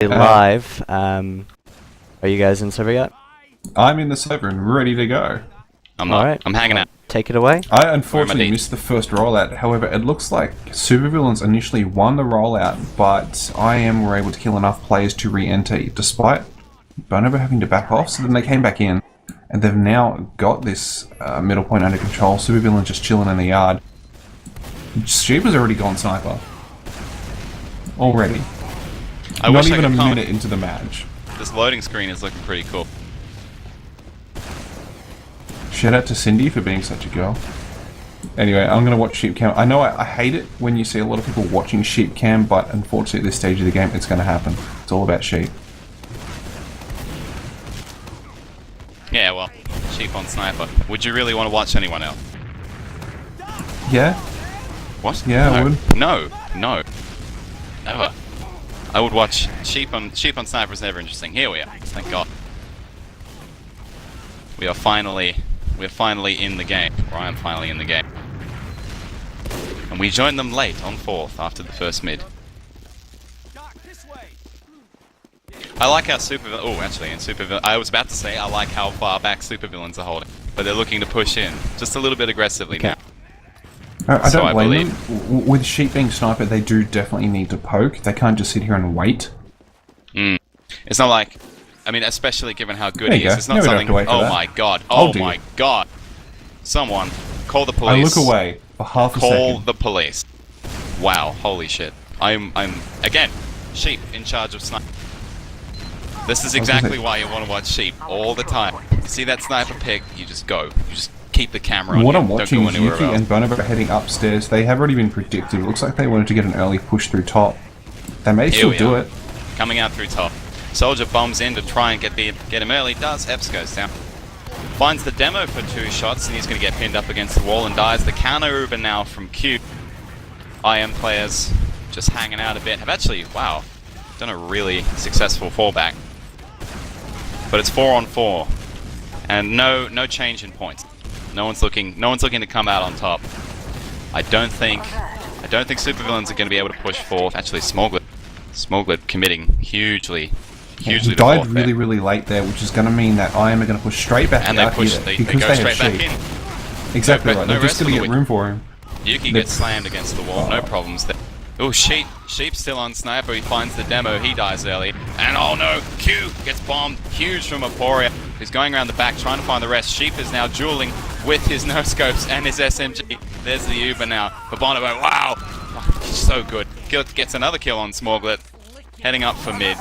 Live. Are you guys in server yet? I'm in the server and ready to go. I'm not. Right. I'm hanging out. Take it away. I unfortunately missed the first rollout. However, it looks like Supervillains initially won the rollout, but IM were able to kill enough players to re-enter, despite Bonobo having to back off. So then they came back in, and they've now got this middle point under control. Supervillains just chilling in the yard. Sheep has already gone sniper. Already. Not even a minute into the match. This loading screen is looking pretty cool. Shout out to Cindy for being such a girl. Anyway, I'm going to watch Sheep Cam. I know I hate it when you see a lot of people watching Sheep Cam, but unfortunately at this stage of the game, it's going to happen. It's all about sheep. Yeah, well, sheep on sniper. Would you really want to watch anyone else? Yeah. What? Yeah, no. I would. No, no. Never. I would watch sheep on sniper is never interesting. Here we are. Thank God. We're finally in the game. Or I am finally in the game. And we joined them late on 4th after the first mid. I like how Supervillains... Oh, actually, in Supervillains... I was about to say I like how far back Supervillains are holding. But they're looking to push in. Just a little bit aggressively now. I don't blame them. With sheep being sniper, they do definitely need to poke. They can't just sit here and wait. It's not like... I mean, especially given how good he is. It's not something... Oh my god. Oh my god. Someone, call the police. I look away for half a second. Call the police. Wow, holy shit. I'm again, sheep in charge of sniper. This is exactly why you want to watch sheep all the time. You see that sniper pick, you just go. You just keep the camera on. What I'm watching is Yuki and Bonobo heading upstairs. They have already been predicted. It looks like they wanted to get an early push through top. They may still do it. Coming out through top. Soldier bombs in to try and get him early. Does. Eps goes down. Finds the demo for 2 shots, and he's going to get pinned up against the wall and dies. The counter Uber now from Q. IM players just hanging out a bit. Have actually, wow, done a really successful fallback. But it's 4 on 4, and no change in points. No one's looking to come out on top. I don't think Supervillains are going to be able to push 4th. Actually, Smoglet committing hugely. He died really late there, which is going to mean that IM are going to push straight back out here because they go straight back in. Exactly right. They're just going to get room for him. Yuki gets slammed against the wall. No problems there. Oh, Sheep's still on sniper. He finds the demo. He dies early. And oh no, Q gets bombed. Huge from Aporia. He's going around the back trying to find the rest. Sheep is now dueling with his no-scopes and his SMG. There's the Uber now for Bonobo. Wow! He's so good. Gets another kill on Smoglet. Heading up for mid.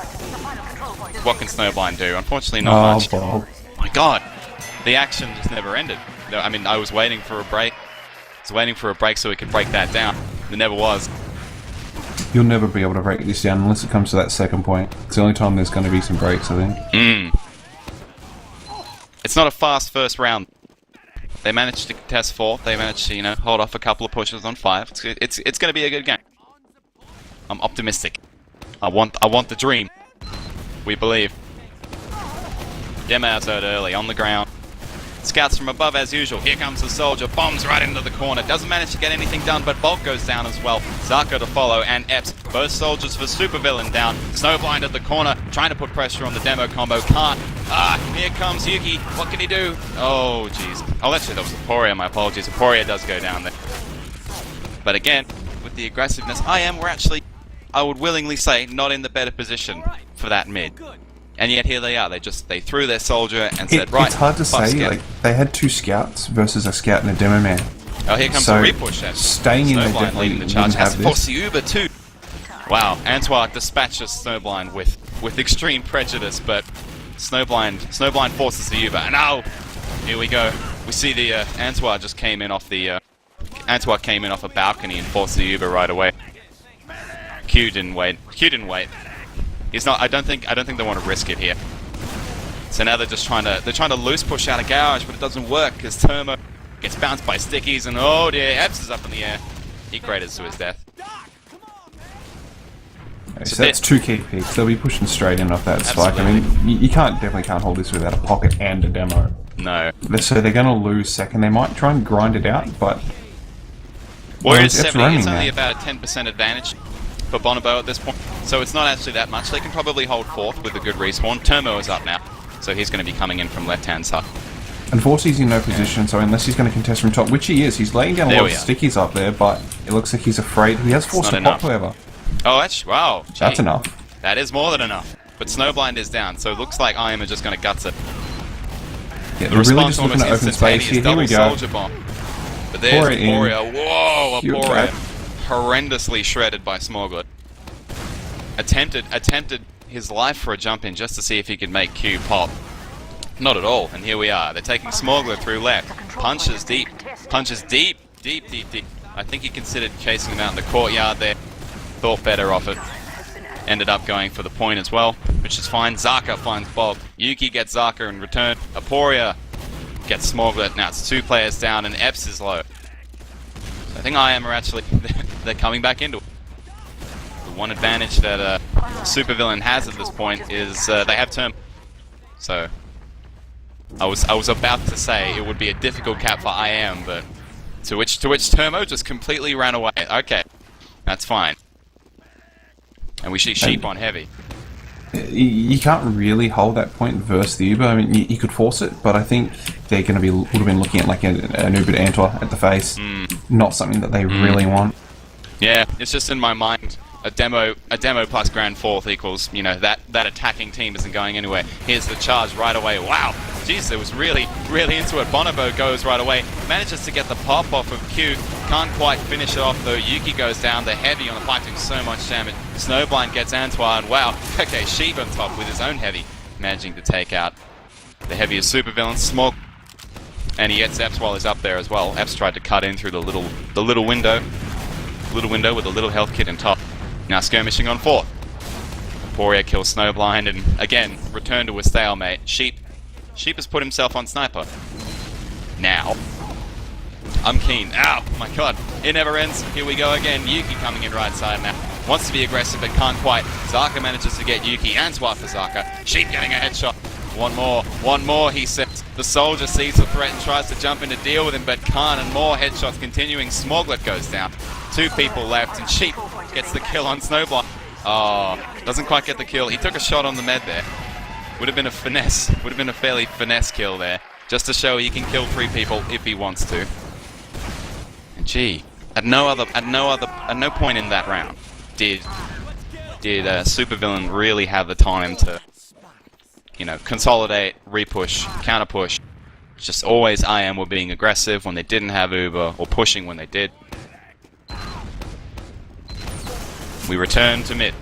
What can Snowblind do? Unfortunately not much. Oh my god! The action just never ended. I mean, I was waiting for a break. I was waiting for a break so we could break that down. There never was. You'll never be able to break this down unless it comes to that second point. It's the only time there's going to be some breaks, I think. It's not a fast first round. They managed to contest 4th. They managed to, hold off a couple of pushes on 5. It's going to be a good game. I'm optimistic. I want the dream. We believe. Demo's out early on the ground. Scouts from above as usual. Here comes the soldier. Bombs right into the corner. Doesn't manage to get anything done, but Bolt goes down as well. Zarko to follow, and Epps. Both soldiers for Supervillain down. Snowblind at the corner, trying to put pressure on the demo combo. Can't. Here comes Yuki. What can he do? Oh, jeez. Oh, actually, that was Aporia. My apologies. Aporia does go down there. But again, with the aggressiveness, we're actually, I would willingly say, not in the better position for that mid. And yet here they are. They threw their soldier and said, right. It's hard to say. Like, they had 2 scouts versus a scout and a demo man. Oh, here comes the repush. Staying in there definitely leading the charge. Has to force the Uber too. Wow, Antoine dispatches Snowblind with extreme prejudice, but Snowblind forces the Uber. And now, here we go. We see the Antoine just came in off the Antoine came in off a balcony and forced the Uber right away. Q didn't wait. He's not. I don't think they want to risk it here. So now they're trying to loose push out a garage, but it doesn't work because Termo gets bounced by stickies, and oh dear, Epps is up in the air. He craters to his death. So that's 2 key picks. They'll be pushing straight in off that spike. I mean, you definitely can't hold this without a pocket and a demo. No. So they're going to lose second. They might try and grind it out, but we're at 70. It's only about a 10% advantage. for Bonobo at this point. So it's not actually that much. They can probably hold fourth with a good respawn. Turmo is up now, so he's going to be coming in from left-hand side. And Vorsi's in no position, so unless he's going to contest from top, which he is, he's laying down a lot of stickies up there, but it looks like he's afraid. He has forced a pop, however. Oh, that's... Wow. Gee, that's enough. That is more than enough. But Snowblind is down, so it looks like I am just going to guts it. Yeah, they're really just looking at open space here. Here we go. Soldier bomb. But there's Aporia. Whoa, Aporia. Horrendously shredded by Smoglet. Attempted his life for a jump in just to see if he could make Q pop. Not at all, and here we are. They're taking Smogler through left. Punches deep. Punches deep. I think he considered chasing him out in the courtyard there. Thought better of it. Ended up going for the point as well, which is fine. Zaka finds Bob. Yuki gets Zaka in return. Aporia gets Smoglet. Now it's 2 players down and Epps is low. So I think IM are actually... they're coming back into it. The one advantage that Supervillain has at this point is they have Term. So... I was about to say it would be a difficult cap for IM, but to which Termo just completely ran away. Okay, that's fine. And we see Sheep on heavy. You can't really hold that point versus the Uber. I mean, you could force it, but I think they're going to would have been looking at like an Uber to Antwer at the face, not something that they really want. Yeah, it's just in my mind. A demo plus Grand Fourth equals, you know, that attacking team isn't going anywhere. Here's the charge right away. Wow! Jeez, it was really into it. Bonobo goes right away. Manages to get the pop off of Q. Can't quite finish it off though. Yuki goes down. The heavy on the pipe doing so much damage. Snowblind gets Antoine. Wow. Okay, Sheep on top with his own heavy. Managing to take out the heavy of Supervillains. Smoke. And he gets Epps while he's up there as well. Epps tried to cut in through the little window. Little window with a little health kit in top. Now skirmishing on fourth. Aporia kills Snowblind and again return to a stalemate. Sheep has put himself on sniper. Now I'm keen. Ow, my god. It never ends. Here we go again. Yuki coming in right side now. Wants to be aggressive but can't quite. Zaka manages to get Yuki and swap for Zaka. Sheep getting a headshot. One more, he says. The soldier sees the threat and tries to jump in to deal with him, but can't, and more headshots continuing. Smoglet goes down. 2 people left, and Sheep gets the kill on Snowblind. Oh, doesn't quite get the kill. He took a shot on the med there. Would have been a finesse. Would have been a fairly finesse kill there, just to show he can kill 3 people if he wants to. And gee, at no point in that round did Supervillain really have the time to, you know, consolidate, repush, counterpush. Just always IM were being aggressive when they didn't have Uber, or pushing when they did. We return to mid.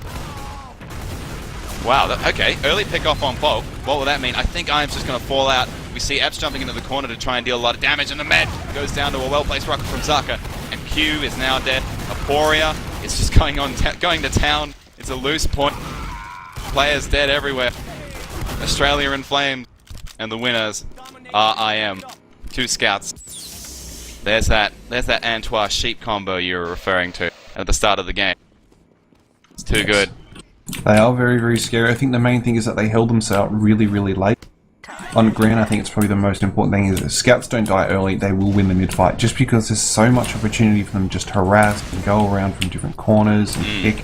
Wow, okay, early pick off on Bulk. What will that mean? I think IM's just going to fall out. We see Epps jumping into the corner to try and deal a lot of damage, and the med goes down to a well-placed rocket from Zaka. And Q is now dead. Aporia is just going to town. It's a loose point. Players dead everywhere. Australia in flames. And the winners are IM. 2 scouts. There's that Antoine Sheep combo you were referring to at the start of the game. It's too good. They are very, very scary. I think the main thing is that they held themselves really, really late. On Gran, I think it's probably the most important thing is that scouts don't die early, they will win the mid-fight, just because there's so much opportunity for them just to harass and go around from different corners and pick.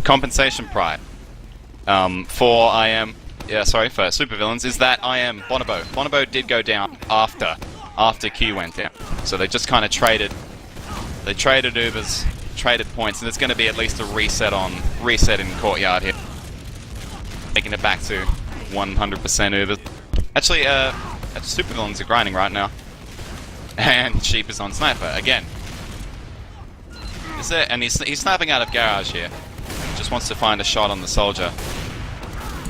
Compensation pride. For Supervillains is that IM Bonobo. Bonobo did go down after Q went down. So they just kind of traded. They traded Ubers, traded points, and it's going to be at least a reset in courtyard here. Taking it back to 100% Uber. Actually, Supervillains are grinding right now. And Sheep is on sniper again. Is it? And he's sniping out of garage here. Just wants to find a shot on the soldier.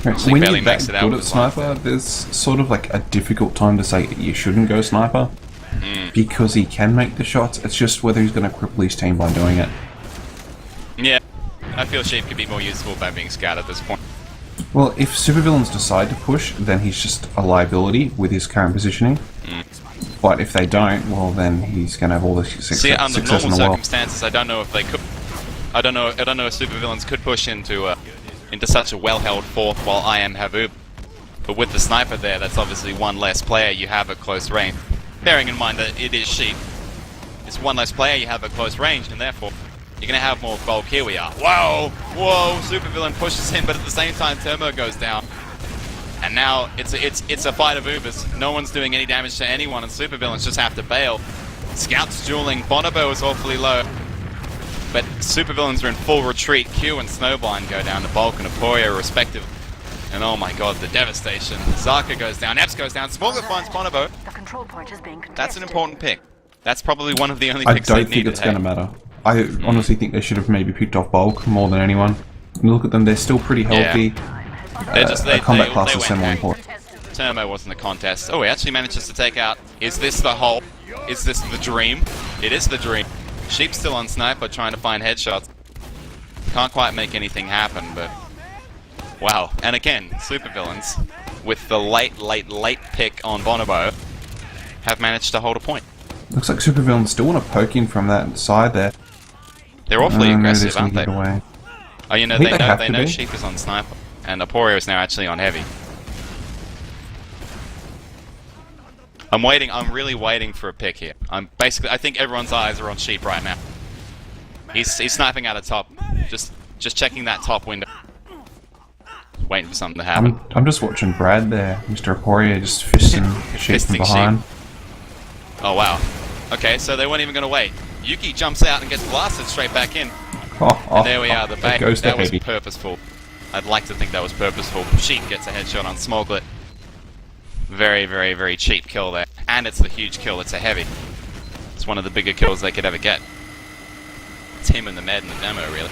So when you're that good at sniper, there's sort of like a difficult time to say you shouldn't go sniper. Because he can make the shots, it's just whether he's going to cripple his team by doing it. Yeah, I feel Sheep could be more useful by being scout at this point. Well, if Supervillains decide to push, then he's just a liability with his current positioning. But if they don't, well then he's going to have all the success in the world. See, under normal circumstances, I don't know if they could. I don't know if Supervillains could push into such a well-held fourth while IM have Uber. But with the sniper there, that's obviously one less player you have at close range. Bearing in mind that it is Sheep, it's one less player you have at close range, and therefore You're gonna have more bulk. Here we are. Whoa! Whoa! Supervillain pushes in, but at the same time, Turbo goes down. And now it's a fight of Ubers. No one's doing any damage to anyone, and Supervillains just have to bail. Scouts dueling. Bonobo is awfully low. But Supervillains are in full retreat. Q and Snowblind go down to Bulk and Aporia respectively. And oh my god, the devastation. Zaka goes down, Epps goes down, Smuggler finds Bonobo. The control point is being contested. That's an important pick. That's probably one of the only I picks don't they think needed. it's going to matter. I honestly think they should have maybe picked off Bulk more than anyone. Look at them, they're still pretty healthy. They're just, they combat class they is so more went important. Turbo wasn't the contest. Oh, he actually manages to take out. Is this the hole? Is this the dream? It is the dream. Sheep's still on Sniper trying to find headshots. Can't quite make anything happen, but... Wow. And again, Supervillains, with the late pick on Bonobo, have managed to hold a point. Looks like Supervillains still want to poke in from that side there. They're awfully Maybe aggressive, they're aren't just they? gonna get away. Oh, you know, I think they have know to be. Sheep is on Sniper, and Aporia is now actually on Heavy. I'm really waiting for a pick here. I think everyone's eyes are on Sheep right now. He's sniping out of top, just checking that top window. Waiting for something to happen. I'm just watching Brad there, Mr. Aporia, just fisting Sheep from Fisting behind. Oh wow. Okay, so they weren't even going to wait. Yuki jumps out and gets blasted straight back in. And there we are, the bait. goes the That was Heavy. purposeful. I'd like to think that was purposeful. Sheep gets a headshot on Smoglet. Very, very, very cheap kill there. And it's the huge kill, it's a Heavy. It's one of the bigger kills they could ever get. It's him and the med in the demo, really.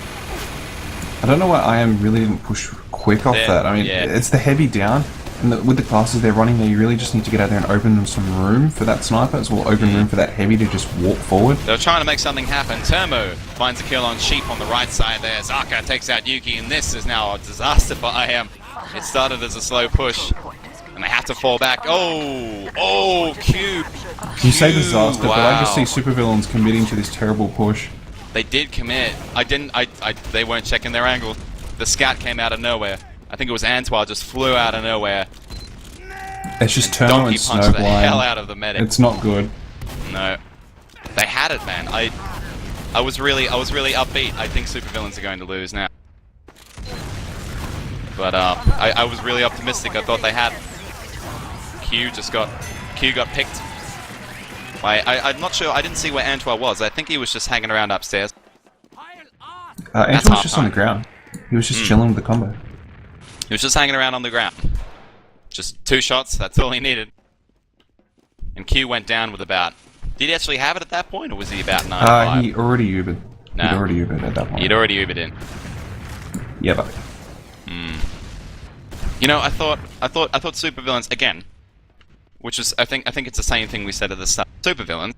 I don't know why IM really didn't push quick off Yeah, that. I mean, yeah. it's the Heavy down, and with the classes they're running there, you really just need to get out there and open them some room for that Sniper, as well open room for that Heavy to just walk forward. They were trying to make something happen. Turmo finds a kill on Sheep on the right side there. Zaka takes out Yuki, and this is now a disaster for IM. It started as a slow push, and they have to fall back. Oh, Q. You say disaster, but I just see Wow. Supervillains committing to this terrible push. They did commit. They weren't checking their angle. The scout came out of nowhere. I think it was Antoine just flew out of nowhere. It's just Turmo Donkey and punched the hell Snowblind. out of the medic. It's not good. No. They had it, man. I was really upbeat. I think Supervillains are going to lose now. But I was really optimistic. I thought they had. Q got picked. I'm not sure. I didn't see where Antoine was. I think he was just hanging around upstairs. Antoine was just on the ground. He was just chilling with the combo. He was just hanging around on the ground. Just 2 shots. That's all he needed. And Q went down with about. Did he actually have it at that point, or was he about 9-5? He already Ubered. No. He'd already Ubered at that point. He'd already Ubered in. Yeah, but You know, I thought Supervillains again, which is I think it's the same thing we said at the start. Supervillains,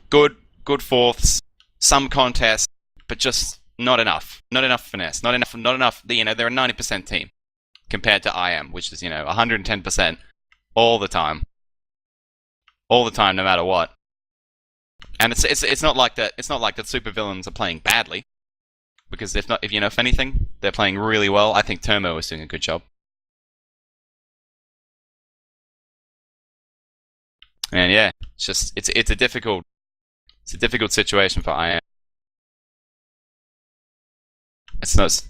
good fourths, some contests, but just not enough. Not enough finesse. Not enough. You know, they're a 90% team compared to IM, which is 110% all the time. All the time, no matter what. And it's not like that. It's not like that Supervillains are playing badly, because if anything, they're playing really well. I think Turmo is doing a good job. And yeah, it's a difficult situation for IM. It's not.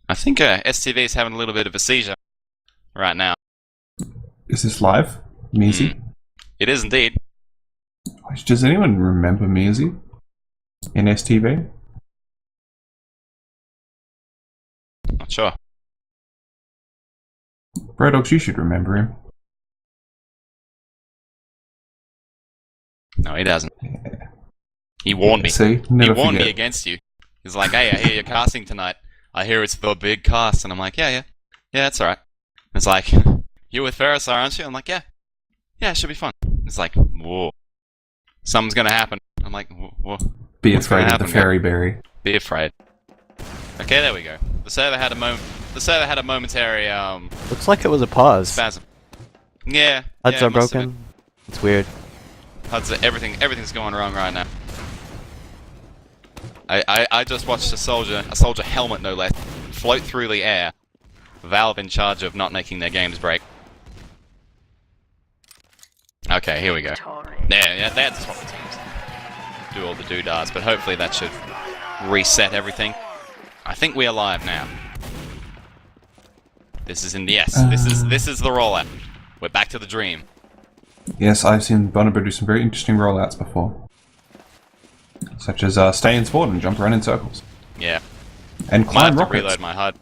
I think STV is having a little bit of a seizure right now. is this live? Measy? It is indeed. Does anyone remember Measy in STV? Not sure. Brodogs, you should remember him. No, he doesn't. He warned me. See? He Never warned me forget. against you. He's like, hey, I hear you're casting tonight. I hear it's the big cast. And I'm like, yeah, that's alright. It's like, you with Ferris, aren't you? I'm like, yeah, it should be fun. It's like, whoa. Something's gonna happen. I'm like, whoa. Be What's gonna afraid of happen, the fairy berry. Be afraid. Okay, there we go. The server had a momentary, Looks like it was a pause. spasm. Yeah. HUDs yeah, are it must have broken. It's weird. been. HUDs are, everything's going wrong right now. I just watched a soldier helmet no less, float through the air. Valve in charge of not making their games break. Okay, here we go. Yeah, they had the top teams. do all the doodads, but hopefully that should reset everything. I think we are live now. This is in the this is the rollout. We're back to the dream. Yes, I've seen Bonobo do some very interesting rollouts before. Such as stay in spawn and jump around in circles. Yeah. And climb Might have to rockets. reload my HUD.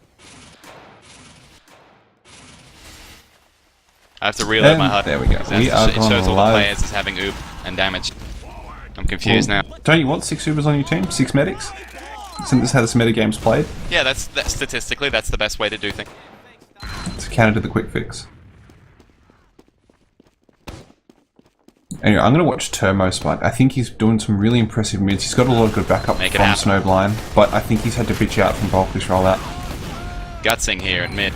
I have to reload And my HUD. there we go. It shows all the players as having oob and damage. I'm confused now. Don't you want 6 Ubers on your team? 6 medics? Isn't this how this metagame's played? Yeah, that's statistically that's the best way to do things. It's counter to the quick fix. Anyway, I'm going to watch Turmo spike. I think he's doing some really impressive mids. He's got a lot of good backup from Snowblind, but I think he's had to bitch out from bulk this rollout. Gutsing here in mid.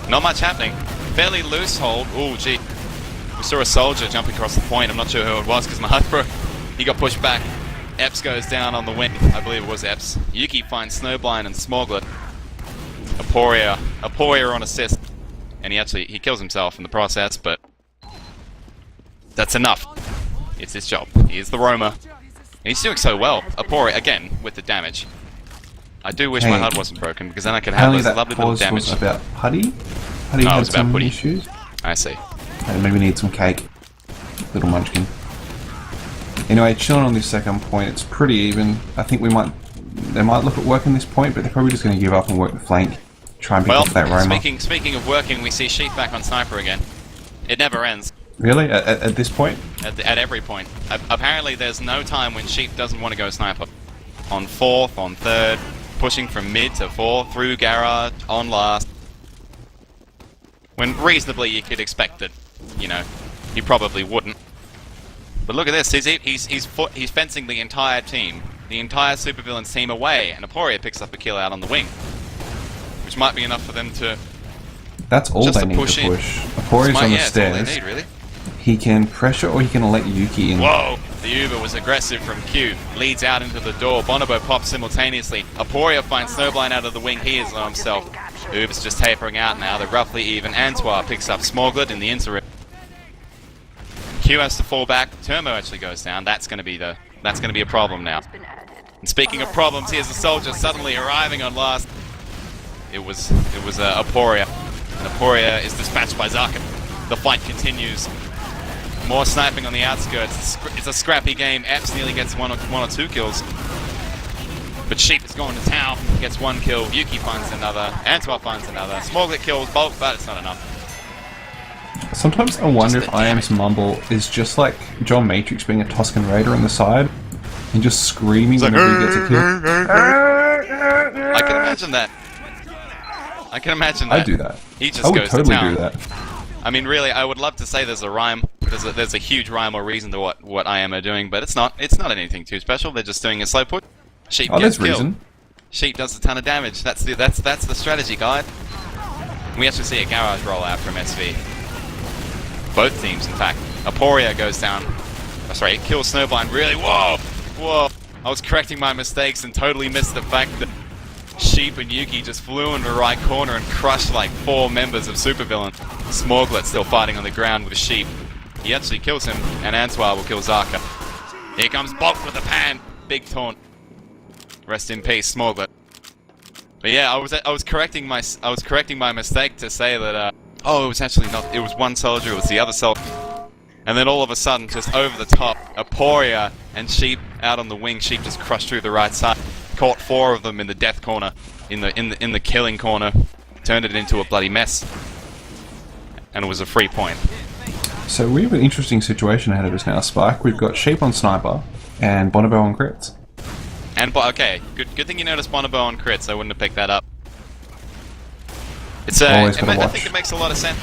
Not much happening. Fairly loose hold. Ooh, gee. We saw a soldier jump across the point. I'm not sure who it was because my HUD broke. He got pushed back. Epps goes down on the wing. I believe it was Epps. Yuki finds Snowblind and Smoglet. Aporia on assist. And he kills himself in the process, but that's enough. It's his job. He is the roamer. And he's doing so well. Aporia, again, with the damage. I do wish my HUD wasn't broken, because then I could have this lovely little damage. Was about Putty? Putty had some issues. I see. And maybe need some cake. Little munchkin. Anyway, chilling on this second point, it's pretty even. I think they might look at working this point, but they're probably just going to give up and work the flank. Try and pick off that roamer. Speaking of working, we see Sheep back on Sniper again. It never ends. Really? At this point? At every point. Apparently there's no time when Sheep doesn't want to go Sniper. On 4th, on 3rd, pushing from mid to 4th, through garage, on last. When reasonably you could expect that, you know, he probably wouldn't. But look at this, he's fencing the entire team, the entire Supervillains team away, and Aporia picks up a kill out on the wing. Which might be enough for them to... That's all they need to push. Aporia's on the stairs. That's all they need, really. He can pressure or he can let Yuki in. Whoa! The Uber was aggressive from Q. Leads out into the door. Bonobo pops simultaneously. Aporia finds Snowblind out of the wing. He is on himself. Uber's just tapering out now. They're roughly even. Antoine picks up Smoglet in the interim. Q has to fall back. Turmo actually goes down. That's going to be a problem now. And speaking of problems, here's a soldier suddenly arriving on last. It was Aporia. And Aporia is dispatched by Zaka. The fight continues. More sniping on the outskirts. It's a scrappy game. Epps nearly gets one or two kills. But Sheep is going to town. Gets 1 kill. Yuki finds another. Antoine finds another. Smoglet kills Bulk, but it's not enough. Sometimes I wonder if IAM's mumble is just like John Matrix being a Tusken Raider on the side and just screaming whenever he gets a kill. I can imagine that. I do that. He just I would goes totally to town. do that. I mean, really, I would love to say there's a rhyme. There's a huge rhyme or reason to what IAM are doing, but it's not. It's not anything too special. They're just doing a slow put. Sheep gets killed. Reason. Sheep does a ton of damage. That's the strategy guide. We actually see a garage rollout from SV. Both teams, in fact. Aporia goes down. Oh, sorry, it kills Snowblind. Really? Whoa! I was correcting my mistakes and totally missed the fact that Sheep and Yuki just flew into the right corner and crushed like 4 members of Supervillain. Smoglet still fighting on the ground with Sheep. He actually kills him, and Antoine will kill Zaka. Here comes Bulk with the pan. Big taunt. Rest in peace, Smoglet. But yeah, I was correcting my mistake to say that it was actually not. It was one soldier. It was the other soldier. And then all of a sudden, just over the top, Aporia and Sheep out on the wing. Sheep just crushed through the right side. Caught 4 of them in the death corner, in the killing corner. Turned it into a bloody mess. And it was a free point. So we have an interesting situation ahead of us now, Spike. We've got Sheep on Sniper and Bonobo on crits. And okay, good thing you noticed Bonobo on crits. I wouldn't have picked that up. I think it makes a lot of sense.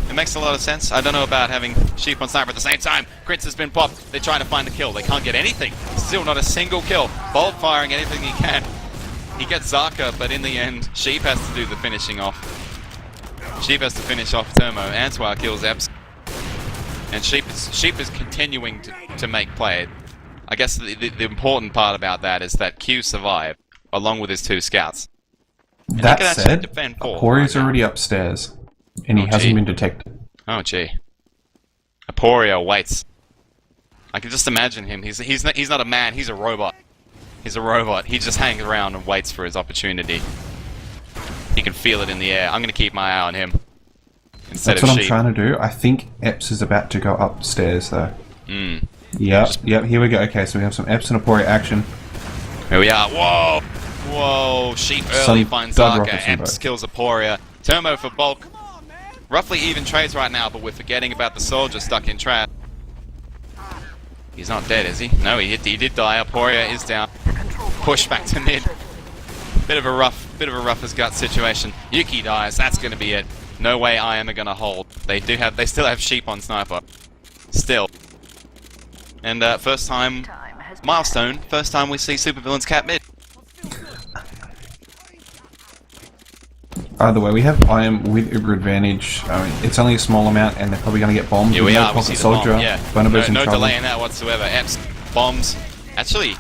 It makes a lot of sense. I don't know about having Sheep on Sniper at the same time. Crits has been popped. They're trying to find a kill. They can't get anything. Still not a single kill. Bolt firing anything he can. He gets Zaka, but in the end, Sheep has to do the finishing off. Sheep has to finish off Turmo. Antoine kills Epps. And Sheep is continuing to make play. I guess the important part about that is that Q survived, along with his 2 scouts. And that said, Aporia's already upstairs, and he hasn't been detected. Oh gee. Aporia waits. I can just imagine him. He's not a man. He's a robot. He's a robot. He just hangs around and waits for his opportunity. He can feel it in the air. I'm going to keep my eye on him instead That's of what sheep. I'm trying to do. I think Epps is about to go upstairs, though. Mm. Yep, here we go. Okay, so we have some Epps and Aporia action. Here we are. Whoa! Whoa! Sheep early finds dud Arca. rockets in Epps both. kills Aporia. Termo for bulk. Roughly even trades right now, but we're forgetting about the soldier stuck in trap. He's not dead, is he? No, he did die. Aporia is down. Push back to mid. Bit of a rough as gut situation. Yuki dies. That's going to be it. No way I am going to hold. They still have sheep on sniper. Still. And first time milestone. First time we see Supervillains cap mid. Either way, we have IM with Uber advantage. I mean, it's only a small amount, and they're probably going to get bombed. Here with we no are. We pocket see the soldier. bomb. Yeah. Bonobo's in No trouble. delay in that whatsoever. Epps bombs. Actually,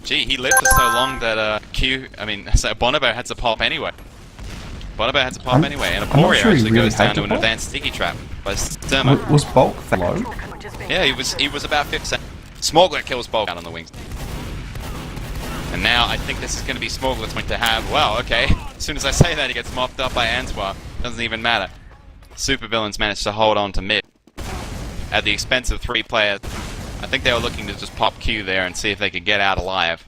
gee, he lived for so long that so Bonobo had to pop anyway. Bonobo had to pop anyway, and I'm not Aporia sure he actually really goes had down to to an pop. advanced sticky trap by Thermo. Was bulk that low? Yeah, he was about 5%. Smogler kills Bulk out on the wings. And now I think this is going to be Smogler's wing to have. Well, okay. As soon as I say that, he gets mopped up by Answar. Doesn't even matter. Supervillains managed to hold on to mid at the expense of 3 players. I think they were looking to just pop Q there and see if they could get out alive.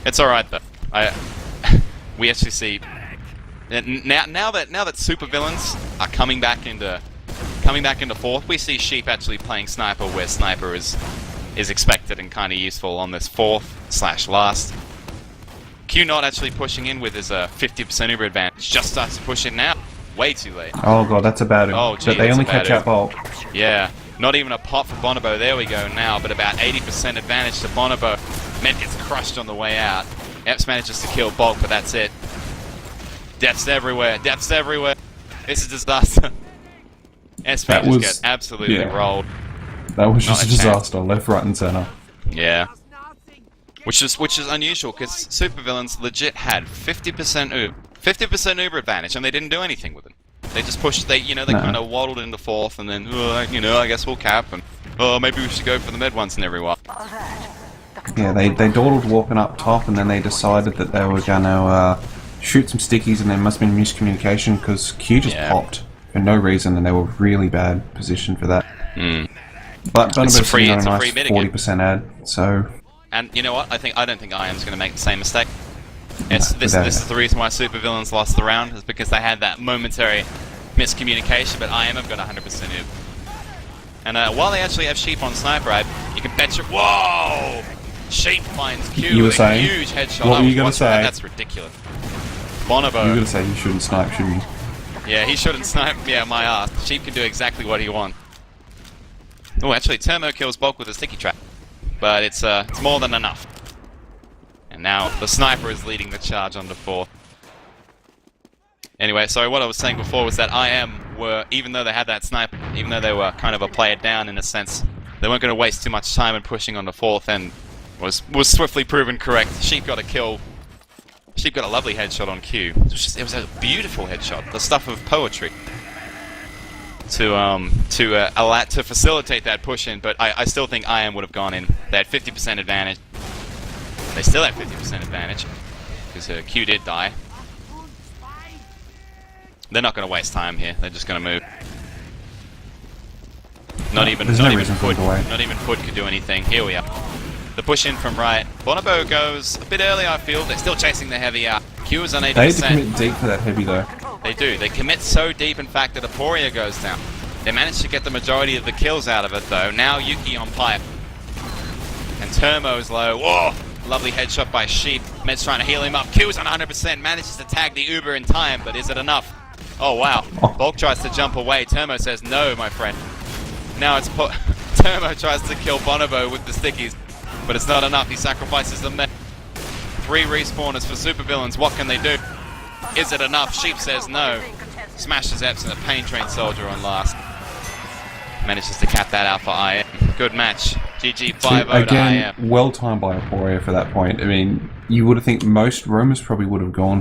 It's alright though. We actually see now that Supervillains are coming back into fourth, we see Sheep actually playing sniper where sniper is expected and kind of useful on this fourth/last. Q not actually pushing in with his 50% Uber advantage. Just starts to push in now. Way too late. Oh god, that's a bad one. Oh, gee, but they that's only a bad catch out bulk. Yeah. Not even a pot for Bonobo. There we go now, but about 80% advantage to Bonobo. Med gets crushed on the way out. Epps manages to kill Bulk, but that's it. Deaths everywhere. Deaths everywhere. This is disaster. SP That just was- gets absolutely yeah. rolled. That was Not just a a chance. disaster, left, right, and center. Yeah. Which is unusual because Supervillains legit had 50% Uber advantage, and they didn't do anything with it. They just pushed. They No. kind of waddled into fourth, and then I guess we'll cap, and maybe we should go for the mid once in every while. Yeah, they dawdled walking up top, and then they decided that they were gonna shoot some stickies, and there must have been miscommunication because Q just Yeah. popped for no reason, and they were really bad position for that. Hmm. But It's a Bonobo's free- got it's a a nice free mid again. 40% ad, so And you know what? I don't think IM's going to make the same mistake. This without is the reason why Supervillains lost the round, is because they had that momentary miscommunication, but IM have got 100% Uber. And while they actually have Sheep on sniper, you can bet your... Whoa! Sheep finds Q You were with a saying? huge headshot. What I were was you gonna watching that. say? That's ridiculous. Bonobo. you were gonna say you shouldn't snipe, shouldn't you? Yeah, he shouldn't snipe. Yeah, my ass. Sheep can do exactly what he wants. Oh, actually, Termo kills Bulk with a sticky trap, but it's more than enough. And now the sniper is leading the charge on the fourth. Anyway, sorry, what I was saying before was that IM were, even though they had that sniper, even though they were kind of a player down in a sense, they weren't going to waste too much time in pushing on the fourth, and was swiftly proven correct. Sheep got a kill. Sheep got a lovely headshot on Q. It was a beautiful headshot, the stuff of poetry. To facilitate that push in, but I still think IM would have gone in. They had 50% advantage. They still have 50% advantage because Q did die. They're not going to waste time here. They're just going to move. Not even There's no reason for them to wait. Not even Pud could do anything. Here we are. The push in from right. Bonobo goes a bit early, I feel. They're still chasing the heavy out. Q is on 80%. They had to commit deep for that heavy though. They do. They commit so deep, in fact, that Aporia goes down. They manage to get the majority of the kills out of it, though. Now Yuki on pipe. And Termo's low. Whoa! Lovely headshot by Sheep. Med's trying to heal him up. Q's on 100%. Manages to tag the Uber in time, but is it enough? Oh, wow. Bulk tries to jump away. Termo says, no, my friend. Now it's Termo tries to kill Bonobo with the stickies, but it's not enough. He sacrifices the Med. 3 respawners for Supervillains. What can they do? Is it enough? Sheep says no. Smashes Epps and a Pain Train Soldier on last. Manages to cap that out for IM. Good match. GG 5-0 to Again, IM. well timed by Aporia for that point. I mean, you would have think most Romans probably would have gone